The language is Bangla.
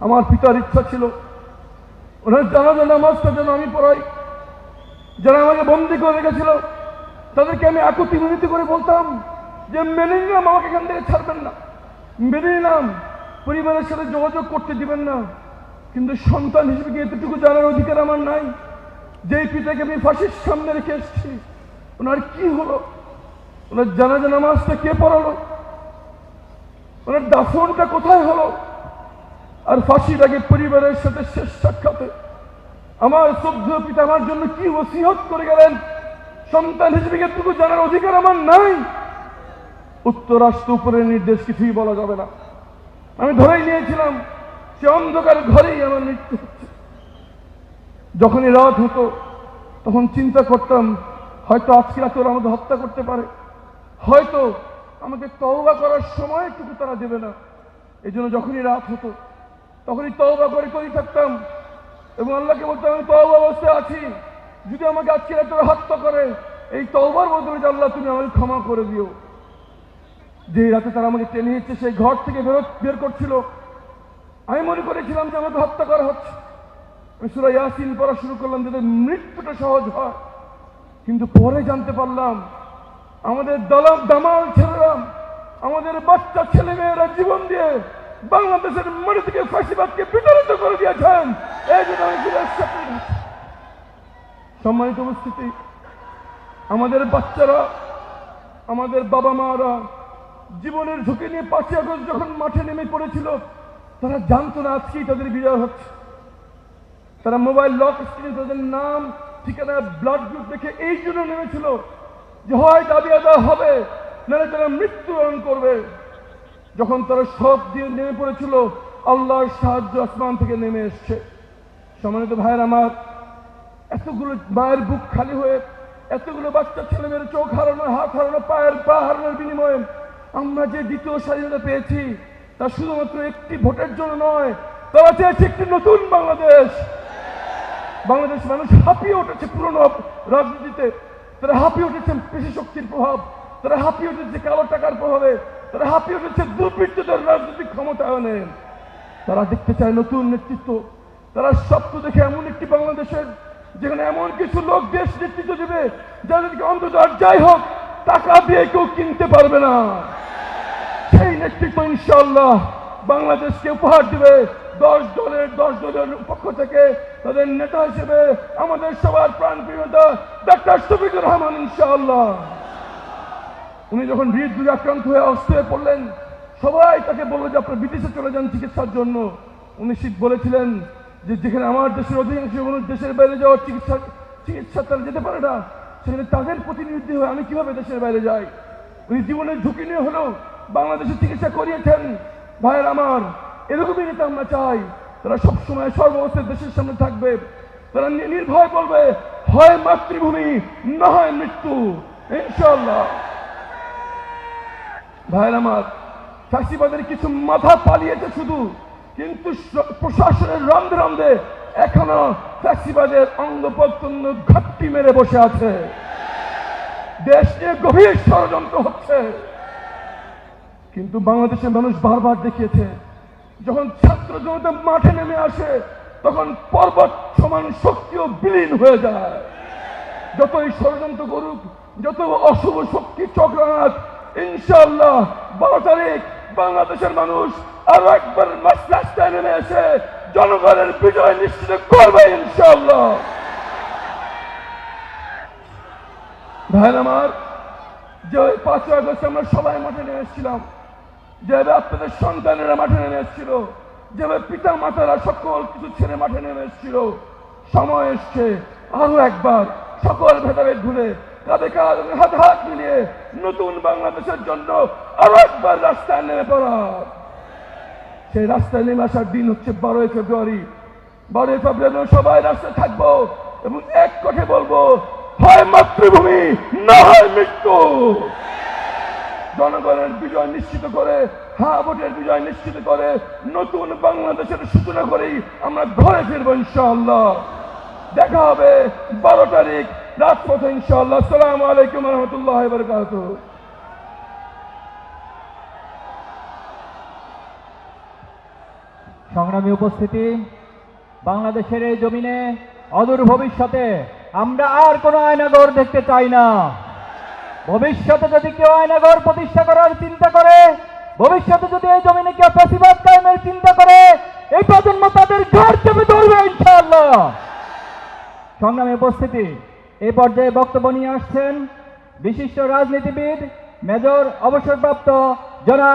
আমার পিতার ইচ্ছা ছিল ওনার জানাজা নামাজটা যেন আমি পড়াই। যারা আমাকে বন্দি করে রেখেছিল তাদেরকে আমি আকুতি মিনতি করে বলতাম যে মেনে নিলাম আমাকে এখান থেকে ছাড়বেন না, মেনে নিলাম পরিবারের সাথে যোগাযোগ করতে দিবেন না, কিন্তু সন্তান হিসেবে কি এতটুকু জানার অধিকার আমার নাই? যেই পিতাকে আমি ফাঁসির সামনে রেখে এসেছি, ওনার কি হলো? ওনার জানাজা নামাজটা কে পড়ালো? ওনার দাফনটা কোথায় হলো? আর ফাঁসির আগে পরিবারের সাথে শেষ সাক্ষাতে আমার শ্রদ্ধেয় পিতা আমার জন্য কি ওসিয়ত করে গেলেন, সন্তান হিসেবে এতটুকু জানার অধিকার আমার নাই? উত্তর আসতে উপরের নির্দেশ, কিছুই বলা যাবে না। আমি ধরেই নিয়েছিলাম সে অন্ধকার ঘরেই আমার মৃত্যু হচ্ছে। যখনই রাত হতো তখন চিন্তা করতাম হয়তো আজকে রাতে ওরা আমাদের হত্যা করতে পারে, হয়তো আমাকে তওবা করার সময়টুকু তারা দেবে না। এই জন্য যখনই রাত হতো তখনই তওবা করেই থাকতাম এবং আল্লাহকে বলতাম আমি তওবা অবস্থায় আছি, যদি আমাকে আজকে রাতে ওরা হত্যা করে এই তওবার বদলে যে আল্লাহ তুমি আমাকে ক্ষমা করে দিও। যে রাতে তারা আমাকে টেনে নিচ্ছে সেই ঘর থেকে বের করছিল, আমি মনে করেছিলাম যে আমাকে হত্যা করা হচ্ছে। আমি সূরা ইয়াসিন পড়া শুরু করলাম যাতে মৃত্যুটা সহজ হয়, কিন্তু পরে জানতে পারলাম আমাদের দামাল ছেলেরা, আমাদের বাচ্চা ছেলে মেয়েরা জীবন দিয়ে বাংলাদেশের মাটি থেকে ফাঁসিবাদকে বিতাড়িত করে দিয়েছেন। এই জন্য আমি সম্মানিত উপস্থিতি, আমাদের বাচ্চারা, আমাদের বাবা মারা জীবনের ঝুঁকি নিয়ে 5ই আগস্ট যখন মাঠে নেমে পড়েছিল, তারা জানতো না আজকেই তাদের বিজয় হচ্ছে। তারা মোবাইল লক স্ক্রিনে তাদের নাম ঠিকানা ব্লাড গ্রুপ দেখে এই জন্য নেমেছিল যে হয় দাবি আদায় হবে, নাহলে তারা মৃত্যুবরণ করবে। যখন তারা সব দিয়ে নেমে পড়েছিল, আল্লাহর সাহায্য আসমান থেকে নেমে এসছে। সম্মানিত ভাইয়ের আমার, এতগুলো মায়ের বুক খালি হয়ে, এতগুলো বাচ্চা ছেলে মেয়ের চোখ হারানো, হাত হারানো, পা হারানোর বিনিময়ে আমরা যে দ্বিতীয় স্বাধীনতা পেয়েছি তা শুধুমাত্র একটি ভোটের জন্য নয়, তারা চেয়েছে একটি নতুন বাংলাদেশ। বাংলাদেশ মানুষ হাঁপিয়ে উঠেছে পুরনো রাজনীতিতে, তারা হাঁপিয়ে উঠেছে পেশি শক্তির প্রভাব, তারা হাঁপিয়ে উঠেছে কালো টাকার প্রভাবে, তারা হাঁপিয়ে উঠেছে দুর্বৃত্তদের রাজনৈতিক ক্ষমতায়নে। তারা দেখতে চায় নতুন নেতৃত্ব। তারা স্বপ্ন দেখে এমন একটি বাংলাদেশের যেখানে এমন কিছু লোক দেশ নেতৃত্ব দেবে যাদেরকে অন্তত আর যাই হোক টাকা দিয়ে কেউ কিনতে পারবে না। সেই নেতৃত্ব ইনশাআল্লাহ বাংলাদেশকে উপহার দেবে 10 দলের পক্ষ থেকে তাদের নেতা হিসেবে আমাদের সবার প্রাণপ্রিয় নেতা ডক্টর শফিকুর রহমান ইনশাআল্লাহ। উনি যখন হৃদরোগে আক্রান্ত হয়ে অসুস্থ হয়ে পড়লেন, সবাই তাকে বলল যে আপনার বিদেশে চলে যান চিকিৎসার জন্য। উনি বলেছিলেন যে যেখানে আমার দেশের অধিকাংশ মানুষ দেশের বাইরে যাওয়ার চিকিৎসা তারা যেতে পারে না, সেখানে তাদের প্রতিনিধি হয়ে আমি কিভাবে দেশের বাইরে যাই। উনি জীবনের ঝুঁকি নিয়ে হলেও বাংলাদেশে চিকিৎসা করিয়েছেন। ভাইয়ের আমার, এরকমই নেতা আমরা চাই। তারা সবসময় সর্বাবস্থায় দেশের সামনে থাকবে, তারা নির্ভয় বলবে হয় মাতৃভূমি না হয় মৃত্যু ইনশাআল্লাহ। ভাইয়ের আমার, ফ্যাসিবাদের কিছু মাথা পালিয়েছে শুধু, কিন্তু প্রশাসনের রন্ধে এখনো ফ্যাসিবাদের অঙ্গ প্রত্যঙ্গ ঘাটতি মেরে বসে আছে। দেশ নিয়ে গভীর ষড়যন্ত্র হচ্ছে। কিন্তু বাংলাদেশের মানুষ বারবার দেখিয়েছে, যখন ছাত্র জনতা মাঠে নেমে আসে তখন পর্বত সমান শক্তিও বিলীন হয়ে যায়। যতই ষড়যন্ত্র করুক, যত অশুভ শক্তি চক্রাঘাত, ইনশাআল্লাহ 12 তারিখ বাংলাদেশের মানুষ আরো একবার রাস্তায় নেমে এসে জনগণের বিজয় নিশ্চিত করবে ইনশাআল্লাহ। ভাই আমার, যে 5ই আগস্ট আমরা সবাই মাঠে নেমে এসেছিলাম, যেভাবে আপনাদের সন্তানেরা মাঠে নেমে এসেছিল, যেভাবে পিতা মাতারা সকল কিছু ছেড়ে মাঠে নেমে এসেছিল, সময় এসছে আরো একবার সকল ভেদাভেদ ভুলে কাঁধে কাঁধ হাত মিলিয়ে নতুন বাংলাদেশের জন্য আরো একবার রাস্তায় নেমে পড়া। সেই রাস্তায় নেমে আসার দিন হচ্ছে 12ই ফেব্রুয়ারি। 12ই ফেব্রুয়ারি সবাই রাস্তায় থাকবো এবং এক কথা বলবো, হয় মাতৃভূমি না হয় মৃত্যু। জনগণের বিজয় নিশ্চিত করে, হ্যাঁ ভোটের বিজয় নিশ্চিত করে নতুন বাংলাদেশের সূচনা করেই আমরা ঘরে ফিরবো ইনশাআল্লাহ। দেখা হবে 12 তারিখ রাজপথে ইনশাআল্লাহ। আসসালামু আলাইকুম ওয়া রাহমাতুল্লাহি ওয়া বারাকাতুহু। সংগ্রামী উপস্থিতি, বাংলাদেশের এই জমিনে অদূর ভবিষ্যতে আমরা আর কোনো আয়নাঘর দেখতে চাই না। ভবিষ্যতে যদি কেউ আয়নাঘর প্রতিষ্ঠা করার চিন্তা করে, ভবিষ্যতে যদি এই জমিনে কেউ ফ্যাসিবাদ কায়েমের চিন্তা করে, এই প্রজন্ম তাদের ঘর চেপে ধরবে ইনশাআল্লাহ। সংগ্রামী উপস্থিতি, এই পর্যায়ে বক্তব্য নিয়ে আসছেন বিশিষ্ট রাজনীতিবিদ মেজর অবসরপ্রাপ্ত জনাব